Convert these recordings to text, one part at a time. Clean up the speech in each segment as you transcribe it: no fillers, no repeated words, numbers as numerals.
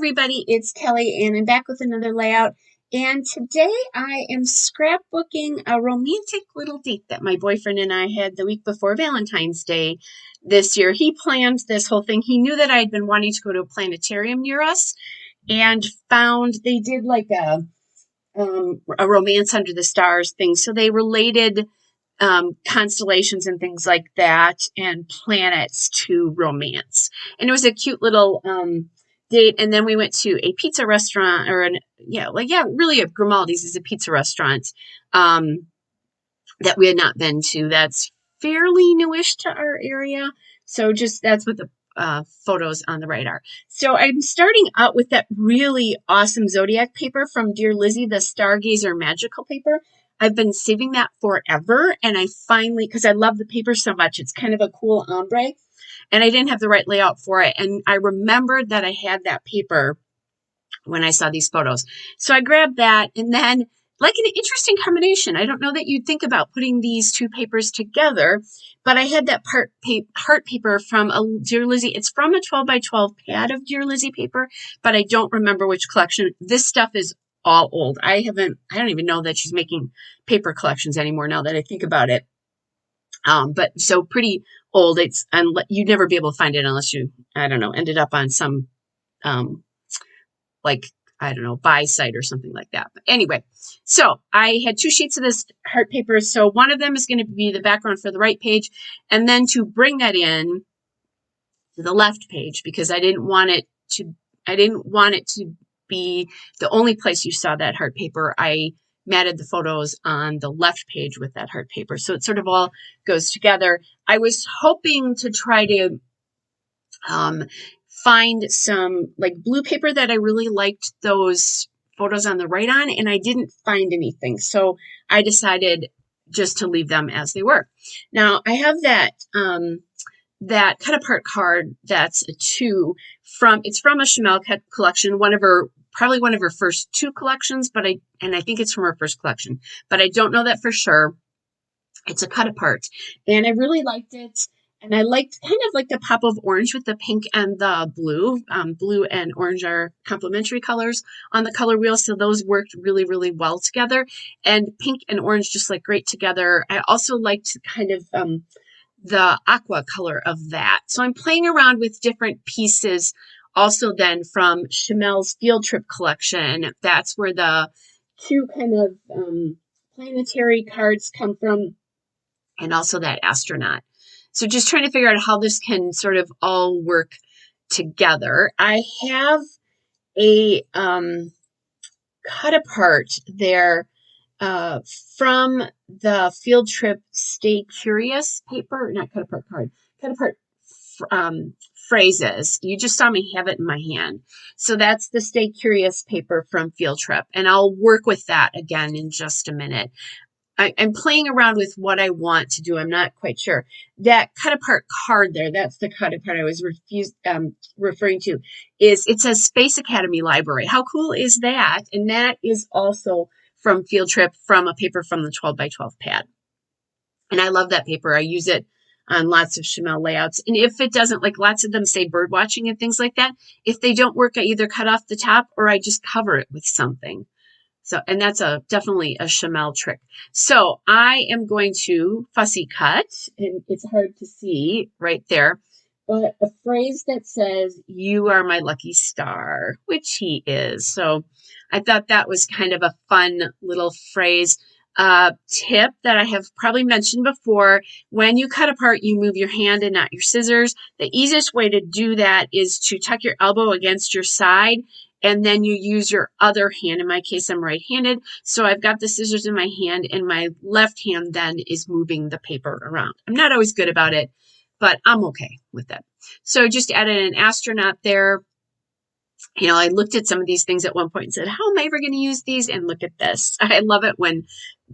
everybody, it's Kelly and I'm back with another layout. And today I am scrapbooking a romantic little date that my boyfriend and I had the week before Valentine's Day this year. He planned this whole thing. He knew that I had been wanting to go to a planetarium near us and found they did like a romance under the stars thing. So they related constellations and things like that and planets to romance. And it was a cute little date. And then we went to a pizza restaurant really a Grimaldi's is a pizza restaurant that we had not been to. That's fairly newish to our area. So that's what the photos on the right are. So I'm starting out with that really awesome Zodiac paper from Dear Lizzie, the Stargazer Magical paper. I've been saving that forever, and I finally, because I love the paper so much, it's kind of a cool ombre, and I didn't have the right layout for it, and I remembered that I had that paper when I saw these photos. So I grabbed that, and then, like an interesting combination, I don't know that you'd think about putting these two papers together, but I had that heart paper from a Dear Lizzie. It's from a 12 by 12 pad of Dear Lizzie paper, but I don't remember which collection. This stuff is all old. I don't even know that she's making paper collections anymore now that I think about it. But so pretty old. You'd never be able to find it unless you, ended up on some, buy site or something like that. But anyway, so I had two sheets of this heart paper. So one of them is going to be the background for the right page. And then to bring that in to the left page, because I didn't want it to be the only place you saw that heart paper. I matted the photos on the left page with that heart paper. So it sort of all goes together. I was hoping to try to find some like blue paper that I really liked those photos on the right on, and I didn't find anything. So I decided just to leave them as they were. Now I have that cut apart card that's a 2 it's from a Chamel collection, probably one of her first 2 collections, I think it's from her first collection, but I don't know that for sure. It's a cut apart, and I really liked it. And I liked kind of like the pop of orange with the pink and the blue. Blue and orange are complementary colors on the color wheel, so those worked really, really well together. And pink and orange just like great together. I also liked kind of the aqua color of that. So I'm playing around with different pieces also then from Chamel's Field Trip collection. That's where the 2 kind of planetary cards come from, and also that astronaut. So just trying to figure out how this can sort of all work together. I have a cut apart there from the Field Trip Stay Curious paper, not cut apart card, cut apart phrases. You just saw me have it in my hand. So that's the Stay Curious paper from Field Trip, and I'll work with that again in just a minute. I'm playing around with what I want to do. I'm not quite sure. That cut apart card there, that's the cut apart I was referring to, it says Space Academy Library. How cool is that? And that is also from Field Trip, from a paper from the 12 by 12 pad. And I love that paper. I use it on lots of Chamel layouts. And if it doesn't, like lots of them say bird watching and things like that, if they don't work, I either cut off the top or I just cover it with something. So, and that's definitely a Chamel trick. So I am going to fussy cut, and it's hard to see right there, but a phrase that says, "You are my lucky star," which he is. So I thought that was kind of a fun little phrase. Tip that I have probably mentioned before: when you cut apart, you move your hand and not your scissors. The easiest way to do that is to tuck your elbow against your side, and then you use your other hand. In my case, I'm right-handed, so I've got the scissors in my hand, and my left hand then is moving the paper around. I'm not always good about it, but I'm okay with that. So just added an astronaut there. I looked at some of these things at one point and said, how am I ever going to use these? And look at this. I love it when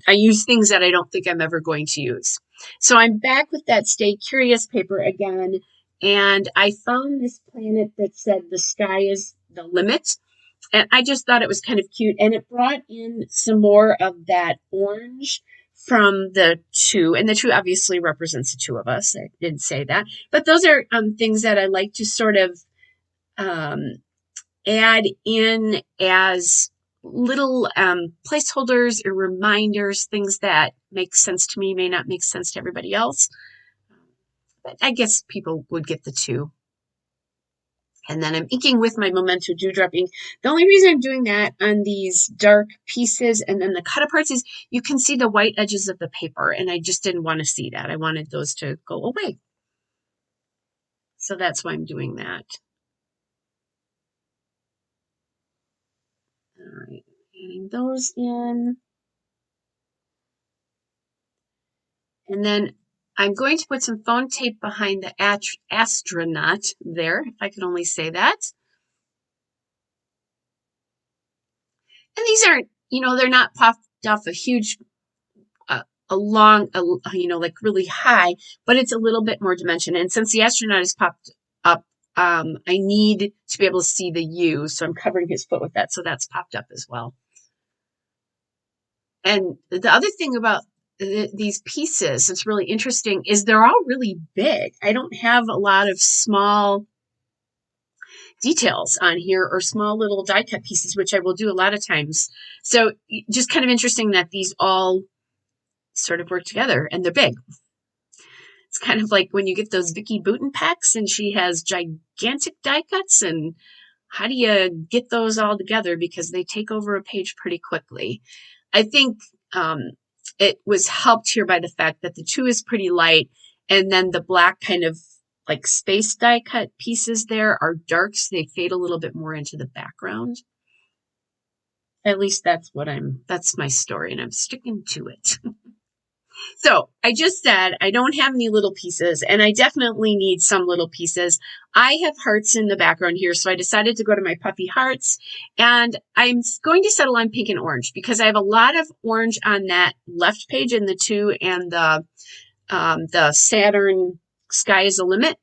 I use things that I don't think I'm ever going to use. So I'm back with that Stay Curious paper again, and I found this planet that said the sky is the limit. And I just thought it was kind of cute. And it brought in some more of that orange from the 2. And the 2 obviously represents the 2 of us. I didn't say that. But those are things that I like to sort of add in as little placeholders or reminders, things that make sense to me, may not make sense to everybody else. But I guess people would get the two. And then I'm inking with my Memento Dewdrop ink. The only reason I'm doing that on these dark pieces and then the cut aparts is you can see the white edges of the paper, and I just didn't want to see that. I wanted those to go away. So that's why I'm doing that. All right, adding those in. And then I'm going to put some phone tape behind the astronaut there, if I could only say that. And these aren't, they're not popped off a huge, like really high, but it's a little bit more dimension. And since the astronaut is popped up, I need to be able to see the U, so I'm covering his foot with that, so that's popped up as well. And the other thing about these pieces that's really interesting is they're all really big. I don't have a lot of small details on here or small little die cut pieces, which I will do a lot of times. So just kind of interesting that these all sort of work together and they're big. It's kind of like when you get those Vicky Boutin packs and she has gigantic die cuts, and how do you get those all together because they take over a page pretty quickly. I think it was helped here by the fact that the 2 is pretty light, and then the black kind of like space die cut pieces there are dark, so they fade a little bit more into the background. At least that's my story, and I'm sticking to it. So I just said I don't have any little pieces, and I definitely need some little pieces. I have hearts in the background here, so I decided to go to my puffy hearts, and I'm going to settle on pink and orange because I have a lot of orange on that left page in the 2 and the Saturn Sky is the Limit.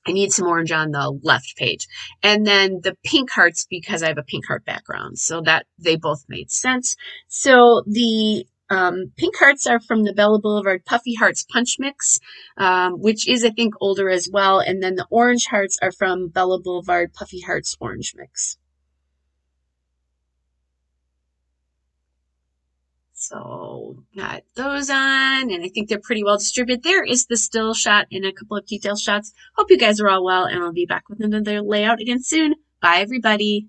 I need some orange on the left page. And then the pink hearts because I have a pink heart background. So that they both made sense. So the pink hearts are from the Bella Boulevard Puffy Hearts Punch Mix, which is, I think, older as well. And then the orange hearts are from Bella Boulevard Puffy Hearts Orange Mix. So got those on, and I think they're pretty well distributed. There is the still shot and a couple of detail shots. Hope you guys are all well, and I'll be back with another layout again soon. Bye, everybody.